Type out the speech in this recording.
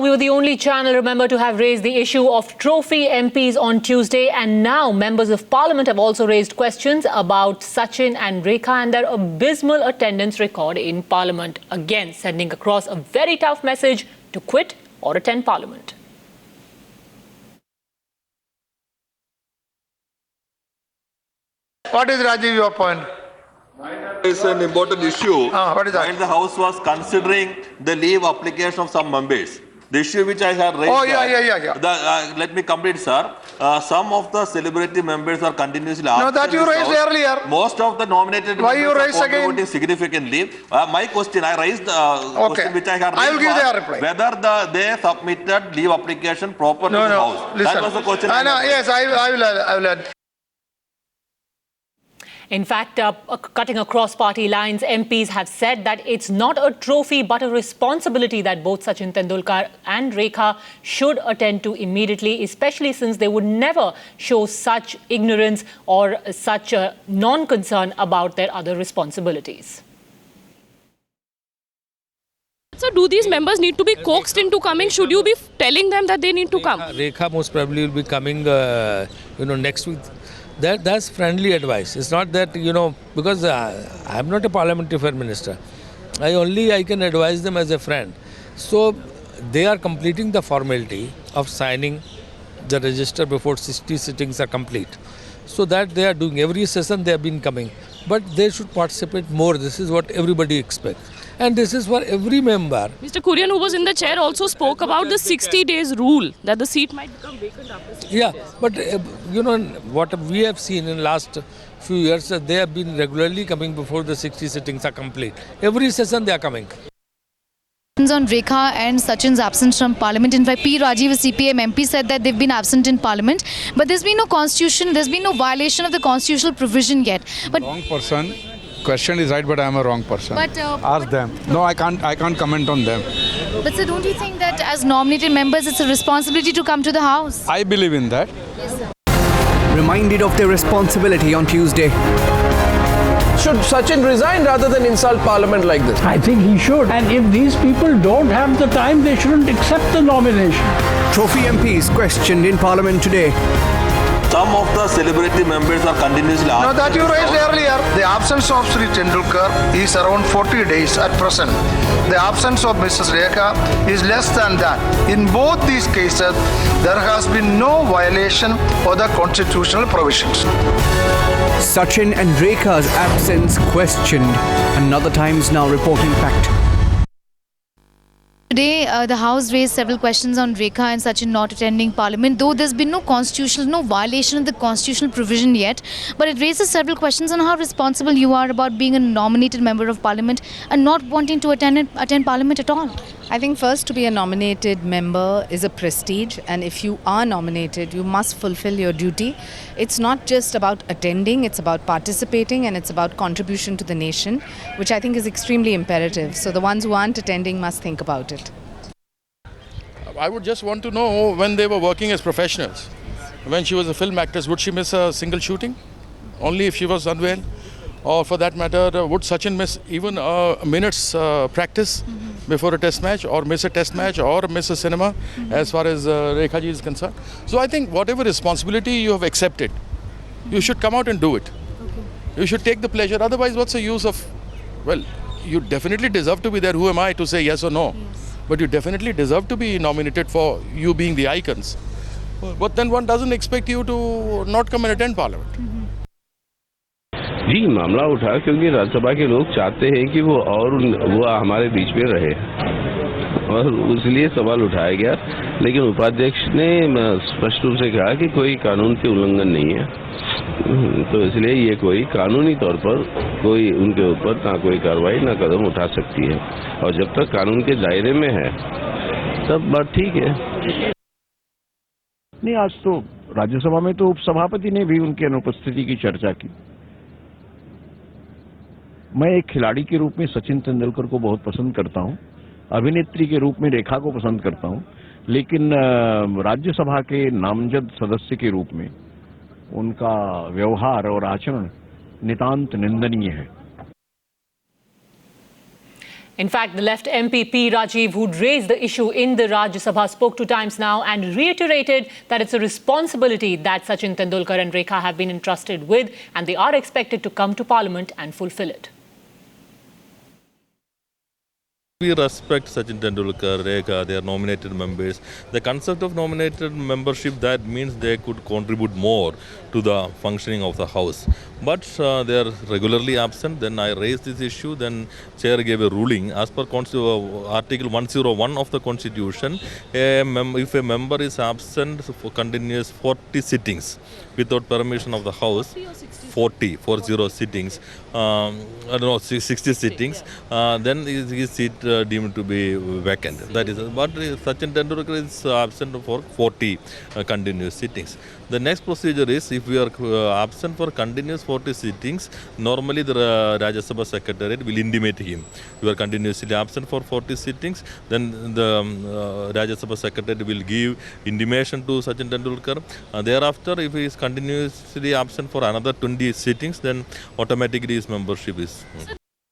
We were the only channel, remember, to have raised the issue of trophy MPs on Tuesday, and now members of parliament have also raised questions about Sachin and Rekha and their abysmal attendance record in parliament, again sending across a very tough message to quit or attend parliament. What is, Rajiv, your point? It's an important issue. What is that? While the House was considering the leave application of some members, the issue which I had raised. Oh, yeah. Let me complete, sir. Some of the celebrity members are continuously. No, that you raised earlier. Most of the nominated Why members you raised are again? contributing significantly. My question, I raised question which I had raised. I will give their reply. Whether they submitted leave application proper to the House. Listen. That was the question. Yes, I will add. In fact, cutting across party lines, MPs have said that it's not a trophy but a responsibility that both Sachin Tendulkar and Rekha should attend to immediately, especially since they would never show such ignorance or such a non-concern about their other responsibilities. So do these members need to be coaxed into coming? Should you be telling them that they need to come? Rekha most probably will be coming, next week. That's friendly advice. It's not that, because I'm not a parliamentary affairs minister. I can advise them as a friend. So they are completing the formality of signing the register before 60 sittings are complete. So that they are doing. Every session they have been coming. But they should participate more. This is what everybody expects. And this is for every member. Mr. Kurian, who was in the chair, also spoke about the 60 days rule, that the seat might become vacant after 60 days. Yeah, but what we have seen in the last few years, they have been regularly coming before the 60 sittings are complete. Every session they are coming. On Rekha and Sachin's absence from Parliament. In fact, P. Rajiv, a CPM MP, said that they've been absent in Parliament, but there's been no constitution, there's been no violation of the constitutional provision yet. But wrong person. Question is right, but I am a wrong person. But ask them. No, I can't comment on them. But sir, don't you think that as nominated members, it's a responsibility to come to the House? I believe in that. Yes, sir. Reminded of their responsibility on Tuesday. Should Sachin resign rather than insult Parliament like this? I think he should. And if these people don't have the time, they shouldn't accept the nomination. Trophy MPs questioned in Parliament today. Some of the celebrity members are continuously. No, that you raised earlier. The absence of Sri Tendulkar is around 40 days at present. The absence of Mrs. Rekha is less than that. In both these cases, there has been no violation of the constitutional provisions. Sachin and Rekha's absence questioned. Another Times Now reporting fact. Today, the House raised several questions on Rekha and Sachin not attending Parliament, though there's been no violation of the constitutional provision yet. But it raises several questions on how responsible you are about being a nominated member of Parliament and not wanting to attend Parliament at all. I think first, to be a nominated member is a prestige, and if you are nominated, you must fulfill your duty. It's not just about attending, it's about participating, and it's about contribution to the nation, which I think is extremely imperative. So the ones who aren't attending must think about it. I would just want to know, when they were working as professionals, when she was a film actress, would she miss a single shooting? Only if she was unwell? Or for that matter, would Sachin miss even a minute's practice before a test match, or miss a test match, or miss a cinema as far as Rekha ji is concerned? So I think whatever responsibility you have accepted, you should come out and do it. You should take the pleasure. Otherwise, what's the use of, you definitely deserve to be there. Who am I to say yes or no? Yes. But you definitely deserve to be nominated for you being the icons. But then one doesn't expect you to not come and attend Parliament. जी मामला उठा क्योंकि राज्यसभा के लोग चाहते हैं कि वो हमारे बीच में रहे और इसलिए सवाल उठाया गया, लेकिन उपाध्यक्ष ने स्पष्ट रूप से कहा कि कोई कानून के उल्लंघन नहीं है, तो इसलिए ये कोई कानूनी तौर पर कोई उनके ऊपर ना कोई कार्रवाई ना कदम उठा सकती है, और जब तक कानून के दायरे में है तब बात ठीक है। नहीं, आज तो राज्यसभा में तो उपसभापति ने भी उनकी अनुपस्थिति की चर्चा की। मैं एक खिलाड़ी के रूप में सचिन तेंदुलकर को बहुत पसंद करता हूं, अभिनेत्री के रूप में रेखा को पसंद करता हूं, लेकिन राज्यसभा के नामजद सदस्य के रूप में उनका व्यवहार और आचरण नितांत निंदनीय है। In fact, the left MP P. Rajiv, who'd raised the issue in the Rajya Sabha, spoke to Times Now and reiterated that it's a responsibility that Sachin Tendulkar and Rekha have been entrusted with, and they are expected to come to Parliament and fulfill it. We respect Sachin Tendulkar, Rekha, they are nominated members. The concept of nominated membership, that means they could contribute more to the functioning of the House. But they are regularly absent. Then I raised this issue. Then Chair gave a ruling. As per Article 101 of the Constitution, if a member is absent for continuous 40 sittings without permission of the House, 40 sittings, 60 sittings, then his seat deemed to be vacant. That is, but Sachin Tendulkar is absent for 40 continuous sittings. The next procedure is, if we are absent for continuous 40 sittings, normally the Rajya Sabha Secretariat will intimate him. You are continuously absent for 40 sittings, then the Rajya Sabha Secretariat will give intimation to Sachin Tendulkar. Thereafter, if he is continuously absent for another 20 sittings, then automatically his membership is...